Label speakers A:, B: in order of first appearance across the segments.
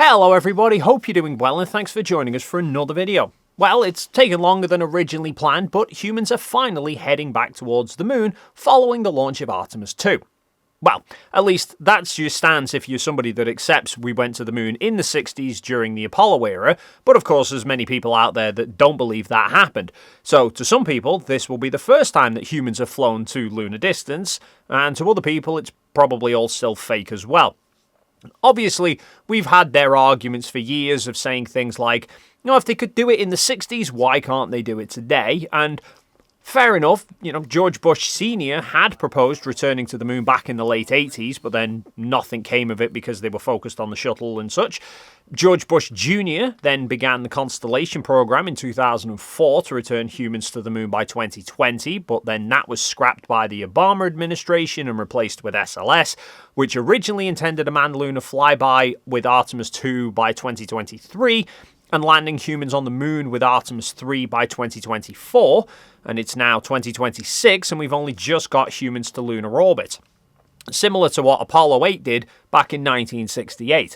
A: Hello everybody, hope you're doing well and thanks for joining us for another video. Well, it's taken longer than originally planned, but humans are finally heading back towards the moon following the launch of Artemis II. Well, at least that's your stance if you're somebody that accepts we went to the moon in the 60s during the Apollo era, but of course there's many people out there that don't believe that happened. So to some people, this will be the first time that humans have flown to lunar distance, and to other people it's probably all still fake as well. Obviously, we've had their arguments for years of saying things like, if they could do it in the 60s, why can't they do it today? And fair enough, George Bush Sr. had proposed returning to the moon back in the late 80s, but then nothing came of it because they were focused on the shuttle and such. George Bush Jr. then began the Constellation program in 2004 to return humans to the moon by 2020, but then that was scrapped by the Obama administration and replaced with SLS, which originally intended a manned lunar flyby with Artemis II by 2023, and landing humans on the moon with Artemis III by 2024, and it's now 2026 and we've only just got humans to lunar orbit. Similar to what Apollo 8 did back in 1968.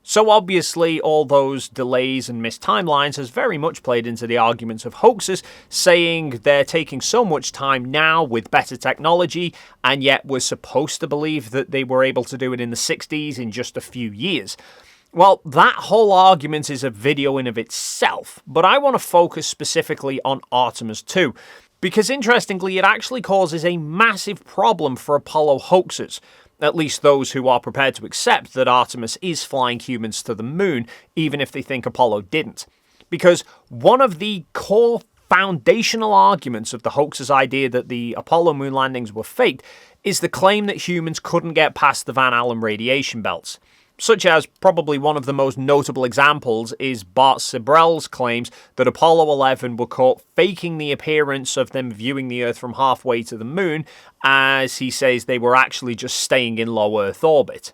A: So obviously all those delays and missed timelines has very much played into the arguments of hoaxers, saying they're taking so much time now with better technology, and yet we're supposed to believe that they were able to do it in the 60s in just a few years. Well, that whole argument is a video in of itself, but I want to focus specifically on Artemis II, because interestingly it actually causes a massive problem for Apollo hoaxers, at least those who are prepared to accept that Artemis is flying humans to the moon, even if they think Apollo didn't. Because one of the core foundational arguments of the hoaxers' idea that the Apollo moon landings were faked is the claim that humans couldn't get past the Van Allen radiation belts. Such as probably one of the most notable examples is Bart Sibrel's claims that Apollo 11 were caught faking the appearance of them viewing the Earth from halfway to the moon, as he says they were actually just staying in low Earth orbit.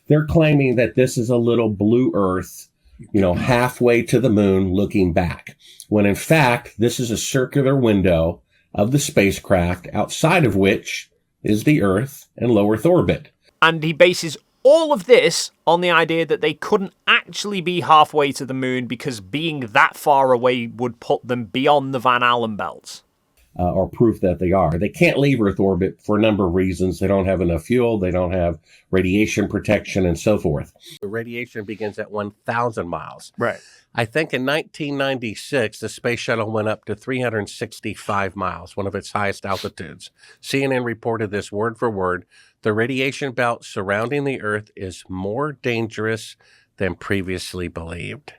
B: They're claiming that this is a little blue Earth, halfway to the moon looking back, when in fact this is a circular window of the spacecraft outside of which is the Earth and low Earth orbit.
A: And he bases all of this on the idea that they couldn't actually be halfway to the moon because being that far away would put them beyond the Van Allen belts.
B: Or proof that they are. They can't leave Earth orbit for a number of reasons. They don't have enough fuel, they don't have radiation protection, and so forth. The radiation begins at 1,000 miles.
A: Right.
B: I think in 1996, the space shuttle went up to 365 miles, one of its highest altitudes. CNN reported this word for word. The radiation belt surrounding the Earth is more dangerous than previously believed.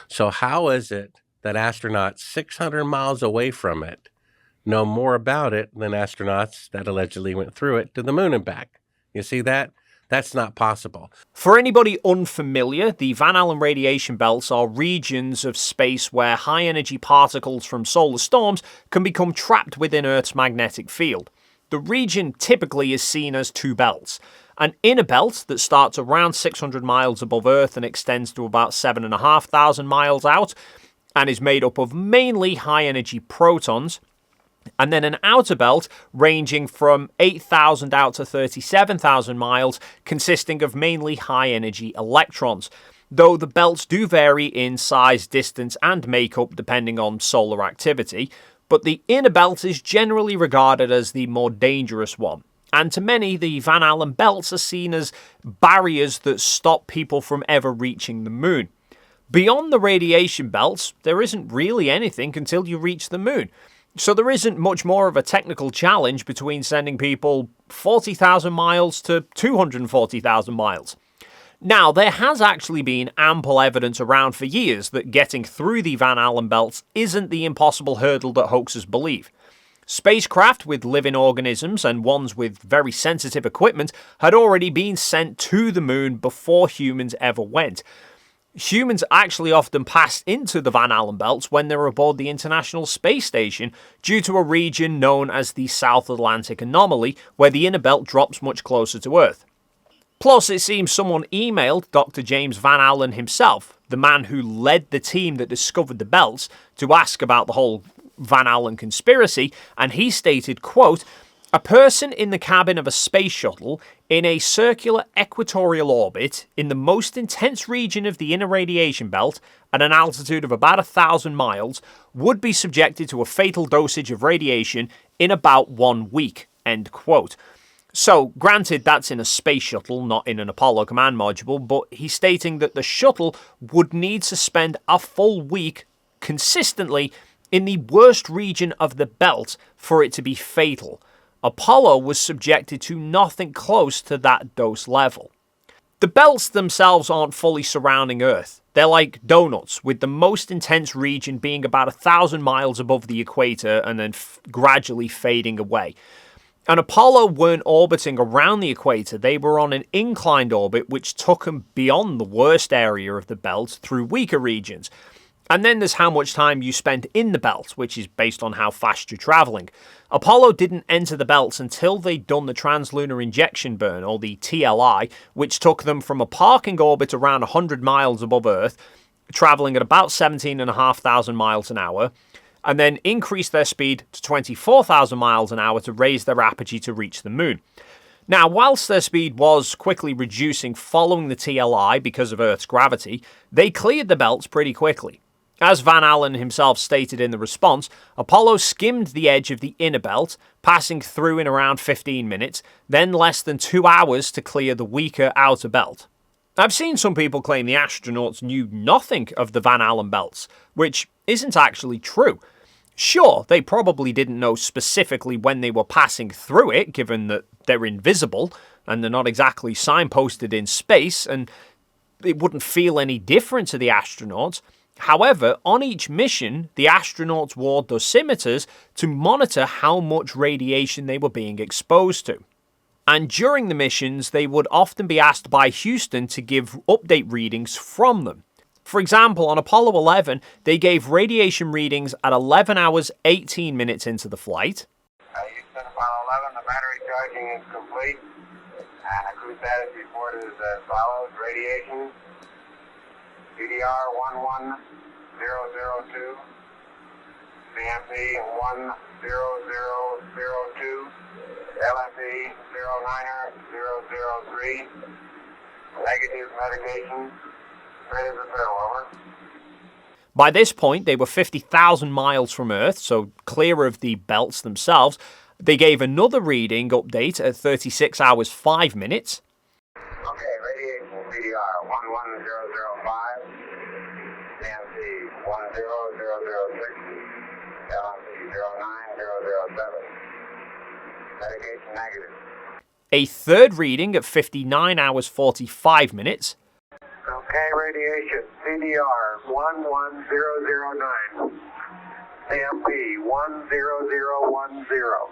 B: So how is it that astronauts 600 miles away from it know more about it than astronauts that allegedly went through it to the moon and back? You see that? That's not possible.
A: For anybody unfamiliar, the Van Allen radiation belts are regions of space where high-energy particles from solar storms can become trapped within Earth's magnetic field. The region typically is seen as two belts. An inner belt that starts around 600 miles above Earth and extends to about 7,500 miles out, and is made up of mainly high-energy protons, and then an outer belt ranging from 8,000 out to 37,000 miles, consisting of mainly high-energy electrons, though the belts do vary in size, distance, and makeup depending on solar activity, but the inner belt is generally regarded as the more dangerous one. And to many, the Van Allen belts are seen as barriers that stop people from ever reaching the moon. Beyond the radiation belts, there isn't really anything until you reach the moon. So there isn't much more of a technical challenge between sending people 40,000 miles to 240,000 miles. Now, there has actually been ample evidence around for years that getting through the Van Allen belts isn't the impossible hurdle that hoaxers believe. Spacecraft with living organisms and ones with very sensitive equipment had already been sent to the moon before humans ever went. Humans actually often passed into the Van Allen belts when they were aboard the International Space Station due to a region known as the South Atlantic Anomaly, where the inner belt drops much closer to Earth. Plus, it seems someone emailed Dr. James Van Allen himself, the man who led the team that discovered the belts, to ask about the whole Van Allen conspiracy, and he stated, quote, "A person in the cabin of a space shuttle in a circular equatorial orbit in the most intense region of the inner radiation belt at an altitude of about 1,000 miles would be subjected to a fatal dosage of radiation in about 1 week, end quote. So, granted, that's in a space shuttle, not in an Apollo command module, but he's stating that the shuttle would need to spend a full week consistently in the worst region of the belt for it to be fatal. Apollo was subjected to nothing close to that dose level. The belts themselves aren't fully surrounding Earth. They're like donuts, with the most intense region being about 1,000 miles above the equator and then gradually fading away. And Apollo weren't orbiting around the equator, they were on an inclined orbit which took them beyond the worst area of the belt through weaker regions. And then there's how much time you spend in the belt, which is based on how fast you're travelling. Apollo didn't enter the belts until they'd done the translunar injection burn, or the TLI, which took them from a parking orbit around 100 miles above Earth, travelling at about 17,500 miles an hour, and then increased their speed to 24,000 miles an hour to raise their apogee to reach the moon. Now, whilst their speed was quickly reducing following the TLI because of Earth's gravity, they cleared the belts pretty quickly. As Van Allen himself stated in the response, Apollo skimmed the edge of the inner belt, passing through in around 15 minutes, then less than 2 hours to clear the weaker outer belt. I've seen some people claim the astronauts knew nothing of the Van Allen belts, which isn't actually true. Sure, they probably didn't know specifically when they were passing through it, given that they're invisible, and they're not exactly signposted in space, and it wouldn't feel any different to the astronauts. However, on each mission, the astronauts wore dosimeters to monitor how much radiation they were being exposed to. And during the missions, they would often be asked by Houston to give update readings from them. For example, on Apollo 11, they gave radiation readings at 11 hours 18 minutes into the flight.
C: Houston, Apollo 11, the battery charging is complete. Crew status report is as follows. Radiation, DDR 11002, CMP 10002, LMP 09003, negative medication, ready for fill, over.
A: By this point, they were 50,000 miles from Earth, so clear of the belts themselves. They gave another reading update at 36 hours 5 minutes.
C: Okay, radiation CDR 11005, CMC 10006, LMP 09007, medication negative.
A: A third reading at 59 hours 45 minutes.
C: Okay, radiation CDR 11009, CMP 10010,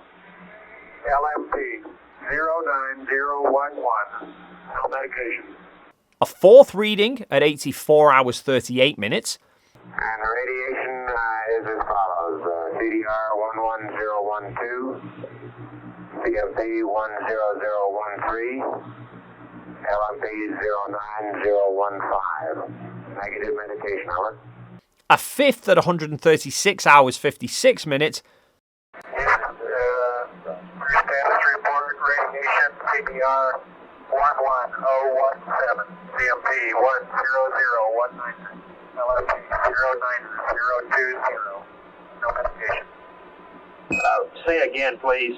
C: LMP 09011, no medication.
A: A fourth reading at 84 hours 38 minutes.
C: And the radiation is as follows. CDR 11012, CMP 10013, LMP 09015. Negative medication, over.
A: A fifth at 136 hours 56 minutes.
C: Status report, radiation CDR 11017, CMP 10019, LMP 09020, no medication.
D: Say again, please,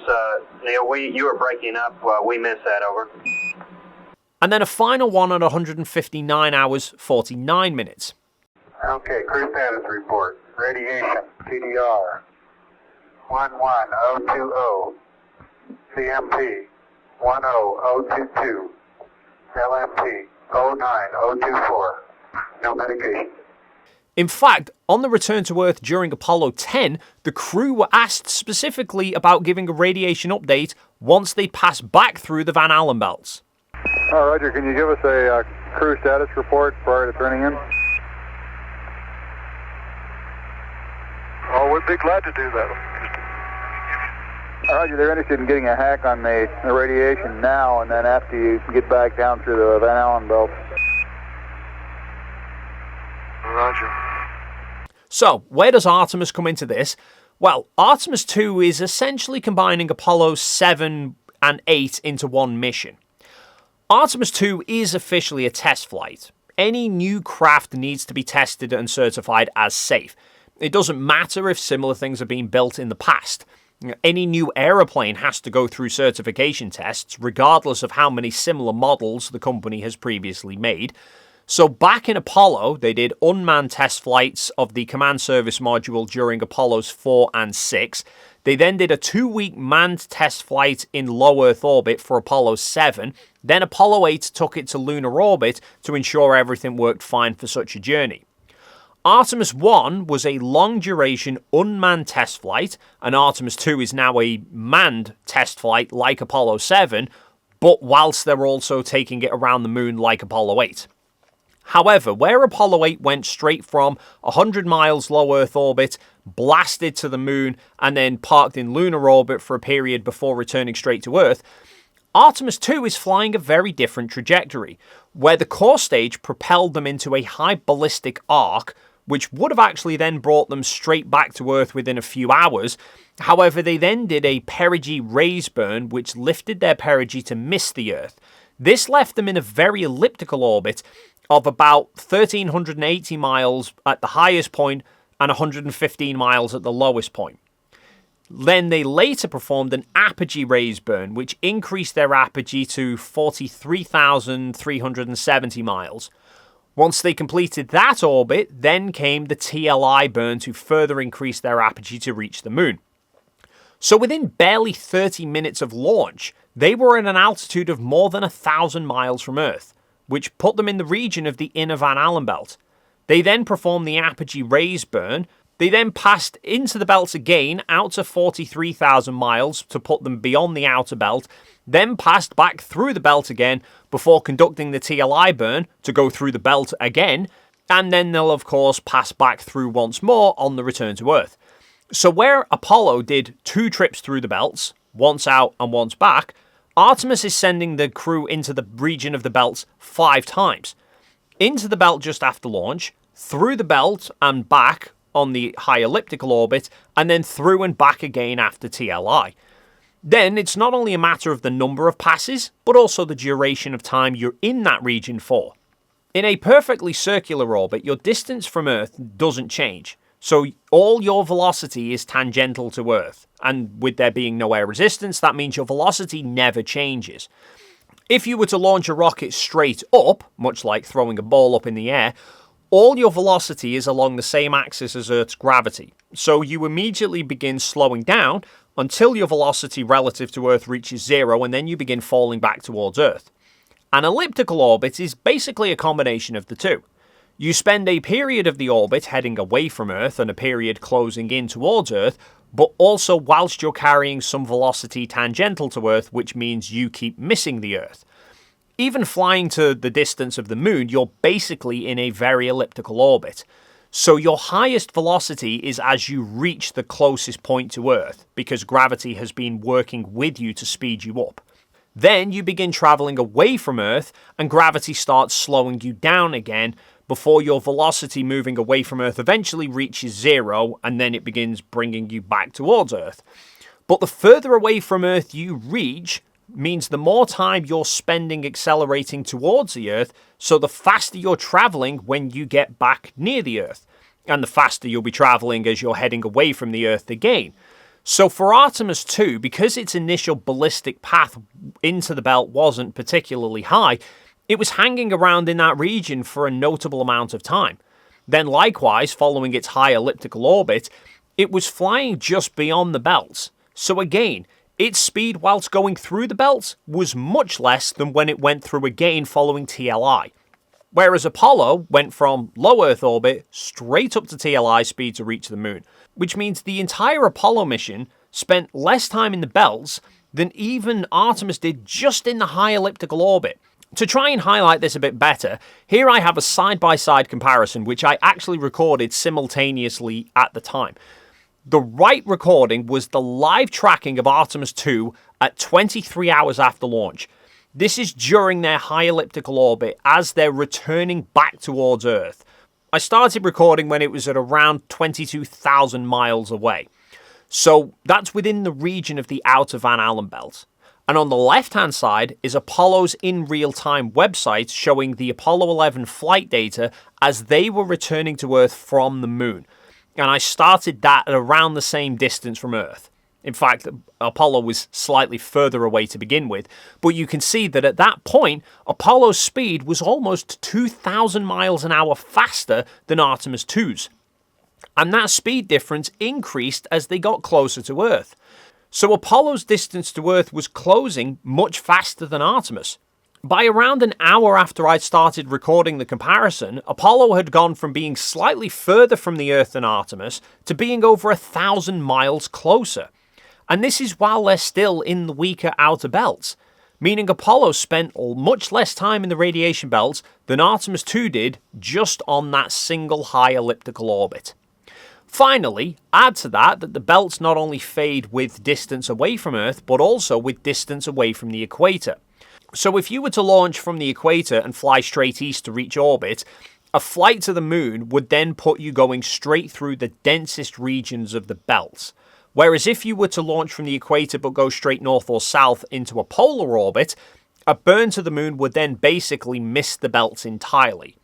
D: Neil. You were breaking up. We missed that, over.
A: And then a final one at 159 hours 49 minutes.
C: Okay, crew status report. Radiation CDR 11020, CMP 10022, LMP 09024. No medication.
A: In fact, on the return to Earth during Apollo 10, the crew were asked specifically about giving a radiation update once they passed back through the Van Allen belts.
E: Roger, can you give us a crew status report prior to turning in? Oh, we'd be glad to do that. Roger, they're interested in getting a hack on the radiation now and then after you get back down through the Van Allen belt. Roger.
A: So, where does Artemis come into this? Well, Artemis II is essentially combining Apollo 7 and 8 into one mission. Artemis II is officially a test flight. Any new craft needs to be tested and certified as safe. It doesn't matter if similar things are being built in the past. Any new aeroplane has to go through certification tests, regardless of how many similar models the company has previously made. So back in Apollo, they did unmanned test flights of the command service module during Apollos 4 and 6. They then did a 2-week manned test flight in low Earth orbit for Apollo 7. Then Apollo 8 took it to lunar orbit to ensure everything worked fine for such a journey. Artemis I was a long-duration unmanned test flight, and Artemis II is now a manned test flight like Apollo 7, but whilst they're also taking it around the moon like Apollo 8. However, where Apollo 8 went straight from 100 miles low Earth orbit, blasted to the moon, and then parked in lunar orbit for a period before returning straight to Earth, Artemis II is flying a very different trajectory, where the core stage propelled them into a high ballistic arc, which would have actually then brought them straight back to Earth within a few hours. However, they then did a perigee raise burn, which lifted their perigee to miss the Earth. This left them in a very elliptical orbit of about 1,380 miles at the highest point and 115 miles at the lowest point. Then they later performed an apogee raise burn, which increased their apogee to 43,370 miles. Once they completed that orbit, then came the TLI burn to further increase their apogee to reach the moon. So within barely 30 minutes of launch, they were at an altitude of more than 1,000 miles from Earth, which put them in the region of the inner Van Allen belt. They then performed the apogee raise burn. They then passed into the belt again out to 43,000 miles to put them beyond the outer belt, then passed back through the belt again before conducting the TLI burn to go through the belt again, and then they'll of course pass back through once more on the return to Earth. So where Apollo did 2 trips through the belts, once out and once back, Artemis is sending the crew into the region of the belts 5 times. Into the belt just after launch, through the belt and back on the high elliptical orbit, and then through and back again after TLI. Then it's not only a matter of the number of passes, but also the duration of time you're in that region for. In a perfectly circular orbit, your distance from Earth doesn't change, so all your velocity is tangential to Earth, and with there being no air resistance, that means your velocity never changes. If you were to launch a rocket straight up, much like throwing a ball up in the air, all your velocity is along the same axis as Earth's gravity, so you immediately begin slowing down until your velocity relative to Earth reaches 0, and then you begin falling back towards Earth. An elliptical orbit is basically a combination of the two. You spend a period of the orbit heading away from Earth and a period closing in towards Earth, but also whilst you're carrying some velocity tangential to Earth, which means you keep missing the Earth. Even flying to the distance of the moon, you're basically in a very elliptical orbit. So your highest velocity is as you reach the closest point to Earth, because gravity has been working with you to speed you up. Then you begin traveling away from Earth, and gravity starts slowing you down again, before your velocity moving away from Earth eventually reaches 0, and then it begins bringing you back towards Earth. But the further away from Earth you reach means the more time you're spending accelerating towards the Earth, so the faster you're traveling when you get back near the Earth, and the faster you'll be traveling as you're heading away from the Earth again. So for Artemis II, because its initial ballistic path into the belt wasn't particularly high, it was hanging around in that region for a notable amount of time. Then likewise, following its high elliptical orbit, it was flying just beyond the belts. So again, its speed whilst going through the belts was much less than when it went through again following TLI. Whereas Apollo went from low Earth orbit straight up to TLI speed to reach the moon, which means the entire Apollo mission spent less time in the belts than even Artemis did just in the high elliptical orbit. To try and highlight this a bit better, here I have a side-by-side comparison which I actually recorded simultaneously at the time. The right recording was the live tracking of Artemis II at 23 hours after launch. This is during their high elliptical orbit as they're returning back towards Earth. I started recording when it was at around 22,000 miles away. So that's within the region of the outer Van Allen belt. And on the left-hand side is Apollo's in real-time website showing the Apollo 11 flight data as they were returning to Earth from the moon. And I started that at around the same distance from Earth. In fact, Apollo was slightly further away to begin with, but you can see that at that point, Apollo's speed was almost 2,000 miles an hour faster than Artemis II's. And that speed difference increased as they got closer to Earth. So Apollo's distance to Earth was closing much faster than Artemis. By around an hour after I'd started recording the comparison, Apollo had gone from being slightly further from the Earth than Artemis to being over 1,000 miles closer. And this is while they're still in the weaker outer belts, meaning Apollo spent much less time in the radiation belts than Artemis II did just on that single high elliptical orbit. Finally, add to that the belts not only fade with distance away from Earth, but also with distance away from the equator. So if you were to launch from the equator and fly straight east to reach orbit, a flight to the moon would then put you going straight through the densest regions of the belts. Whereas if you were to launch from the equator but go straight north or south into a polar orbit, a burn to the moon would then basically miss the belts entirely.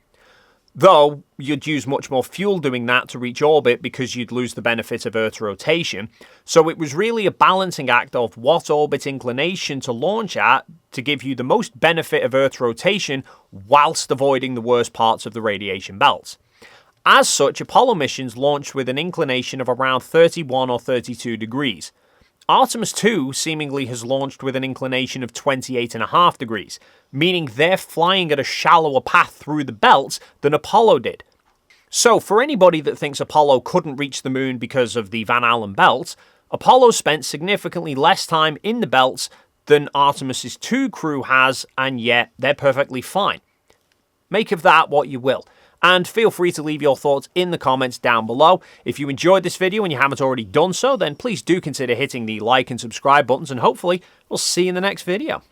A: Though you'd use much more fuel doing that to reach orbit because you'd lose the benefit of Earth's rotation. So it was really a balancing act of what orbit inclination to launch at to give you the most benefit of Earth's rotation whilst avoiding the worst parts of the radiation belts. As such, Apollo missions launched with an inclination of around 31 or 32 degrees. Artemis II seemingly has launched with an inclination of 28.5 degrees, meaning they're flying at a shallower path through the belts than Apollo did. So for anybody that thinks Apollo couldn't reach the moon because of the Van Allen belts, Apollo spent significantly less time in the belts than Artemis' II crew has, and yet they're perfectly fine. Make of that what you will. And feel free to leave your thoughts in the comments down below. If you enjoyed this video and you haven't already done so, then please do consider hitting the like and subscribe buttons, and hopefully we'll see you in the next video.